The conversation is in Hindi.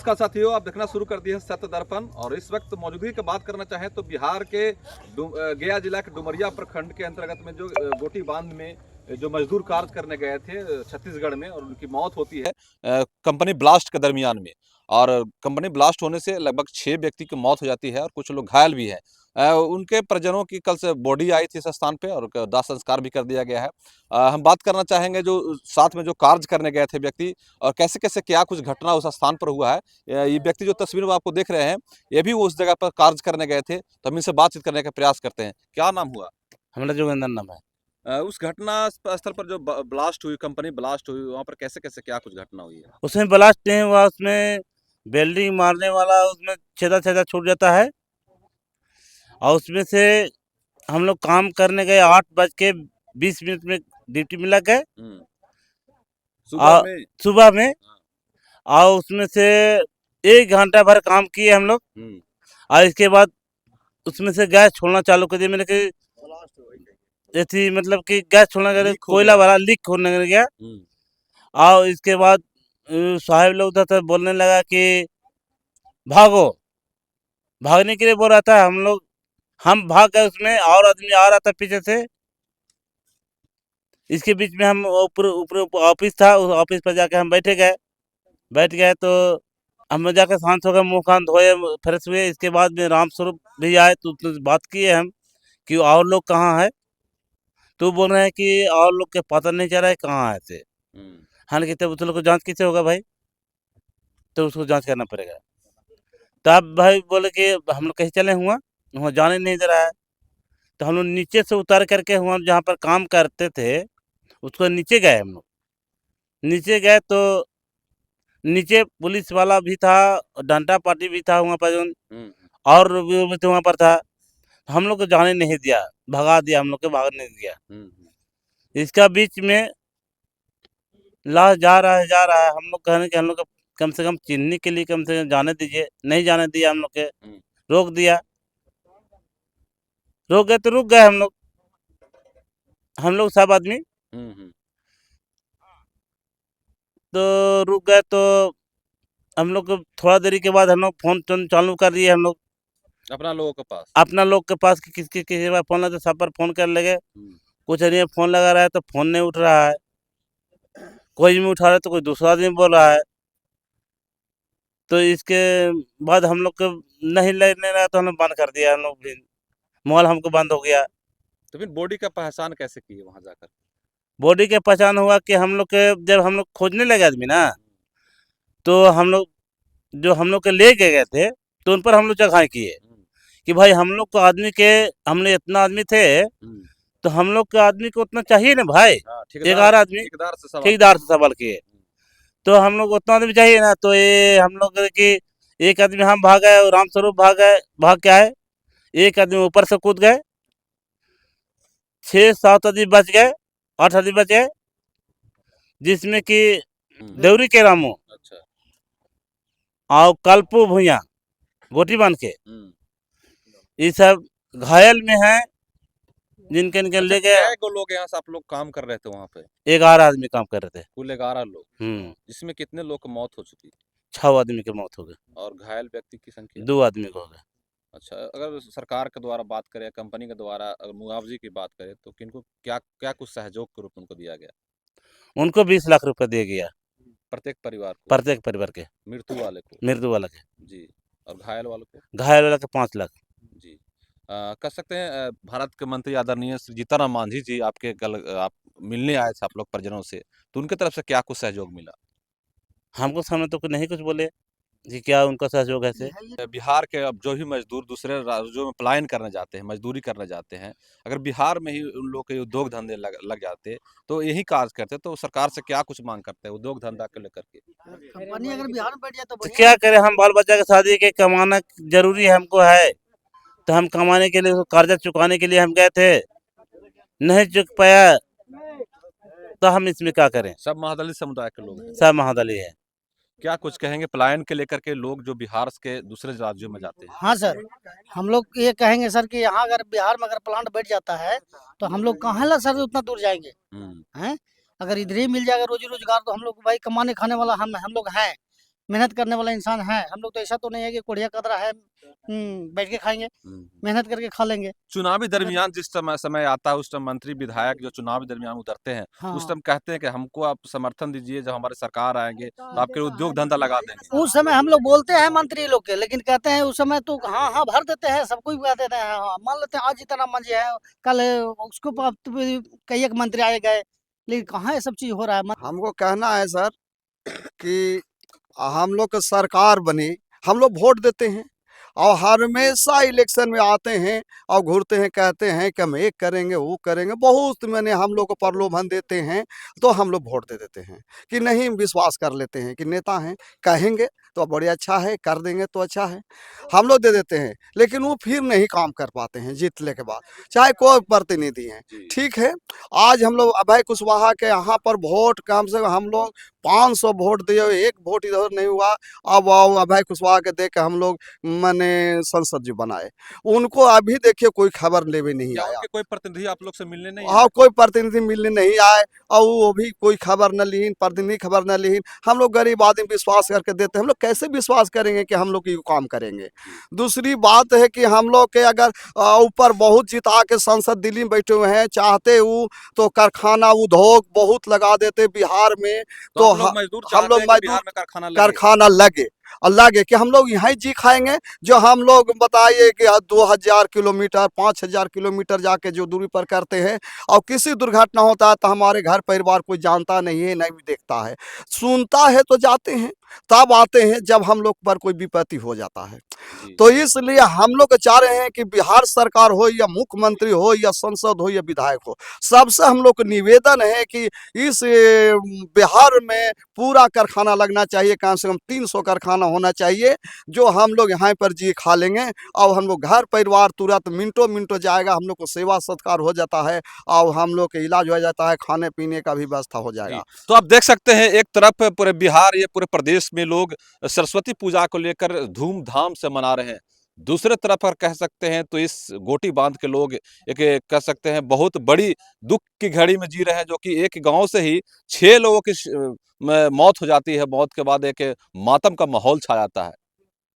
नमस्कार साथियों, आप देखना शुरू कर दिए हैं सत्य दर्पण। और इस वक्त मौजूदगी की बात करना चाहें तो बिहार के गया जिला के डुमरिया प्रखंड के अंतर्गत में जो गोटी बांध में जो मजदूर कार्य करने गए थे छत्तीसगढ़ में, और उनकी मौत होती है कंपनी ब्लास्ट के दरमियान में। और कंपनी ब्लास्ट होने से लगभग 6 व्यक्ति की मौत हो जाती है और कुछ लोग घायल भी हैं। उनके परिजनों की कल से बॉडी आई थी इस स्थान पे और दाह संस्कार भी कर दिया गया है। हम बात करना चाहेंगे जो साथ में जो कार्य करने गए थे व्यक्ति, और कैसे कैसे क्या कुछ घटना उस स्थान पर हुआ है। ये व्यक्ति जो तस्वीर में आपको देख रहे हैं, ये भी वो उस जगह पर कार्य करने गए थे, तो हम इनसे बातचीत करने का प्रयास करते हैं। क्या नाम हुआ? हमारा जोगिंदर नाम है। उस घटना स्थल पर जो ब्लास्ट हुई, कंपनी ब्लास्ट हुई, वहाँ पर कैसे कैसे क्या कुछ घटना हुई है? उसमें ब्लास्ट नहीं हुआ, उसमें वेल्डिंग मारने वाला उसमें छेदा छेदा छूट जाता है और उसमें से हम लोग काम करने गए 8:20 में ड्यूटी में लग गए सुबह में? सुबह में। और उसमें से 1 घंटा भर काम किए हम लोग और इसके बाद उसमें से गैस छोड़ना चालू कर दिया मैंने कि ऐसी मतलब कि गैस छोड़ना कर कोयला वाला लीक होने लग गया। और इसके बाद साहब लोग उधर से बोलने लगा कि भागो, भागने के लिए बोल रहा था। हम भाग गए, उसमें और आदमी आ रहा था पीछे से। इसके बीच में हम ऊपर ऊपर ऑफिस था, उस ऑफिस पर जाके हम बैठ गए तो हम जाकर शांत हो गए, मुँह कान धोए, फ्रेश हुए। इसके बाद में राम स्वरूप भी आए तो उससे बात किए हम कि और लोग कहाँ है, तो बोल रहे हैं कि और लोग के पता नहीं चल रहा है कहाँ है से। हालांकि तब उस लोग को जांच कैसे होगा भाई, तो उसको जांच करना पड़ेगा। तब भाई बोले कि हम लोग कहीं चले हुआ, वहाँ जाने नहीं दे रहा है। तो हम लोग नीचे से उतर करके वहाँ जहाँ पर काम करते थे उसको नीचे गए। हम लोग नीचे गए तो नीचे पुलिस वाला भी था, डंडा पार्टी भी था वहाँ पर, और भी तो वहाँ पर था। हम लोग को जाने नहीं दिया, भगा दिया, हम लोग को भागने नहीं दिया। इसका बीच में लाश जा रहा है। हम लोग कहने कि हम लोग को कम से कम चिन्हने के लिए कम से कम जाने दीजिए, नहीं जाने दिया। हम लोग के रोक दिया, रुक गए तो रुक गए हम लोग सब आदमी तो रुक गए। तो हम लोग को थोड़ा देरी के बाद हम लोग फोन टोन चालू कर दिए। हम लोग अपना लोगों के पास कि किसी बार फोन लगा तो सब पर फोन कर लगे। कुछ नहीं, फोन लगा रहा है तो फोन नहीं उठ रहा है, कोई भी उठा रहा है तो कोई दूसरा आदमी बोल रहा है। तो इसके बाद हम लोग को नहीं लगने रहा तो हम लोग बंद कर दिया। हम लोग भी मोबाइल हमको बंद हो गया। तो फिर बॉडी का पहचान कैसे किए वहां जाकर? बॉडी के पहचान हुआ कि हम लोग के जब हम लोग खोजने लगे आदमी ना, तो हम लोग के ले गए थे तो उन पर हम लोग चढ़ाई किए कि भाई हम लोग को आदमी के, हम लोग इतना आदमी थे तो हम लोग के आदमी को उतना चाहिए ना भाई। 11 आदमी ठेकेदार से सवाल किए तो हम लोग उतना आदमी चाहिए ना। तो ये हम लोग की एक आदमी हम भाग गए, राम स्वरूप भाग के आए। एक आदमी ऊपर से कूद गए, 6-7 आदमी बच गए, 8 आदमी बच गए, जिसमें कि देवरी के रामू और कल्पू भूया गोटी बांध के ये सब घायल में है, जिनके इनके ले गए। लोग यहाँ से आप लोग काम कर रहे थे वहाँ पे? 11 आदमी काम कर रहे थे, कुल 11 लोग। जिसमें कितने लोग की मौत हो चुकी? 6 आदमी की मौत हो गई और घायल व्यक्ति की संख्या? 2 आदमी को हो गए। अच्छा, अगर सरकार के द्वारा बात करें, कंपनी के द्वारा अगर मुआवजे की बात करें, तो किनको क्या क्या कुछ सहयोग के रूप में उनको दिया गया? उनको 20 लाख रुपए दिया गया प्रत्येक परिवार को? प्रत्येक परिवार के। मृत्यु वाले को? मृत्यु वाला के जी। और घायल वालों को? घायल वाला के 5 लाख। जी। कह सकते हैं भारत के मंत्री आदरणीय श्री जीतन मांझी जी आपके कल आप मिलने आए थे आप लोग परिजनों से, तो उनके तरफ से क्या कुछ सहयोग मिला? हमको सामने तो नहीं कुछ बोले कि क्या उनका सहयोग है से। बिहार के अब जो भी मजदूर दूसरे राज्यों में पलायन करने जाते हैं, मजदूरी करने जाते हैं, अगर बिहार में ही उन लोग के उद्योग धंधे लग जाते तो यही कार्य करते, तो सरकार से क्या कुछ मांग करते हैं उद्योग धंधा को लेकर के? कंपनी अगर बिहार में बैठ जाए तो क्या करें, हम बाल बच्चा के शादी के कमाना जरूरी है हमको है, तो हम कमाने के लिए कर्जा चुकाने के लिए हम गए थे, नहीं चुक पाया तो हम इसमें क्या करें। सब महादलित समुदाय के लोग हैं? सब महादलित है। क्या कुछ कहेंगे पलायन के लेकर के लोग जो बिहार के दूसरे राज्यों में जाते हैं? हाँ सर, हम लोग ये कहेंगे सर कि यहाँ अगर बिहार में अगर प्लांट बैठ जाता है तो हम लोग कहाँ ला सर उतना दूर जाएंगे हैं। अगर इधर ही मिल जाएगा रोजी रोजगार तो हम लोग भाई कमाने खाने वाला हम लोग हैं। मेहनत करने वाला इंसान है। हम लोग तो ऐसा तो नहीं है कि कोढ़िया कतरा है बैठ के खाएंगे, मेहनत करके खा लेंगे। चुनावी दरमियान जिस समय आता है उस टाइम मंत्री विधायक जो चुनावी दरमियान उतरते हैं हाँ उस टाइम कहते हैं कि हमको आप समर्थन दीजिए, जब हमारे सरकार आएंगे तो आपके उद्योग धंधा लगा देंगे। उस समय हम लोग बोलते हैं मंत्री लोग के, लेकिन कहते हैं उस समय तो हाँ हाँ भर देते हैं, सबको कह देते हैं हाँ, मान लेते हैं आज इतना मंजी है, कल उसको कई एक मंत्री आए गए, लेकिन कहाँ ये सब चीज हो रहा है। हमको कहना है सर कि हम लोग की सरकार बनी, हम लोग वोट देते हैं और हमेशा इलेक्शन में आते हैं और घूरते हैं, कहते हैं कि हम एक करेंगे वो करेंगे, बहुत मैंने हम लोग को प्रलोभन देते हैं, तो हम लोग वोट दे देते हैं कि नहीं, विश्वास कर लेते हैं कि नेता हैं, कहेंगे तो बड़े अच्छा है, कर देंगे तो अच्छा है, हम लोग दे देते हैं। लेकिन वो फिर नहीं काम कर पाते हैं जीतने के बाद, चाहे कोई प्रतिनिधि हैं। ठीक है, आज हम लोग अभय कुशवाहा के यहाँ पर वोट कम से कम हम लोग 500 वोट दिए, एक वोट इधर नहीं हुआ। अब आओ अभय कुशवाहा के देख के हम लोग मैंने संसद जी बनाए, उनको अभी देखिए कोई खबर लेवे नहीं क्या आया। उनके कोई प्रतिनिधि आप लोग से मिलने नहीं हाँ, कोई प्रतिनिधि मिलने नहीं आए और वो भी कोई खबर न लीन, प्रतिनिधि खबर न लीन। हम लोग गरीब आदमी विश्वास करके देते हैं, हम लोग कैसे विश्वास करेंगे कि हम लोग ये काम करेंगे। दूसरी बात है कि हम लोग के अगर ऊपर बहुत जिता के सांसद दिल्ली में बैठे हुए हैं, चाहते वो तो कारखाना उद्योग बहुत लगा देते बिहार में, तो आप लोग मजदूर हम लोग चाहते हैं कि मजदूर बिहार में कारखाना लगे और लगे कि हम लोग यहाँ जी खाएंगे। जो हम लोग बताइए कि 2000 किलोमीटर 5000 किलोमीटर जाके जो दूरी पर करते हैं और किसी दुर्घटना होता है तो हमारे घर परिवार कोई जानता नहीं है, नहीं भी देखता है, सुनता है तो जाते हैं, तब आते हैं जब हम लोग पर कोई विपत्ति हो जाता है। तो इसलिए हम लोग चाह रहे हैं कि बिहार सरकार हो या मुख्यमंत्री हो या सांसद हो या विधायक हो, सबसे हम लोग को निवेदन है कि इस बिहार में पूरा कारखाना लगना चाहिए, कम से कम 300 कारखाना होना चाहिए, जो हम लोग यहाँ पर जी खा लेंगे और हम लोग घर परिवार तुरंत मिनटों मिनटों जाएगा, हम लोग को सेवा सत्कार हो जाता है और हम लोग के इलाज हो जाता है, खाने पीने का भी व्यवस्था हो जाएगा। तो आप देख सकते हैं एक तरफ पूरे बिहार ये पूरे प्रदेश में लोग सरस्वती पूजा को लेकर धूमधाम से मना रहे हैं, दूसरे तरफ अगर कह सकते हैं तो इस गोटी बांध के लोग एक कह सकते हैं बहुत बड़ी दुख की घड़ी में जी रहे हैं, जो कि एक गांव से ही 6 लोगों की मौत हो जाती है, मौत के बाद एक मातम का माहौल छा जाता है।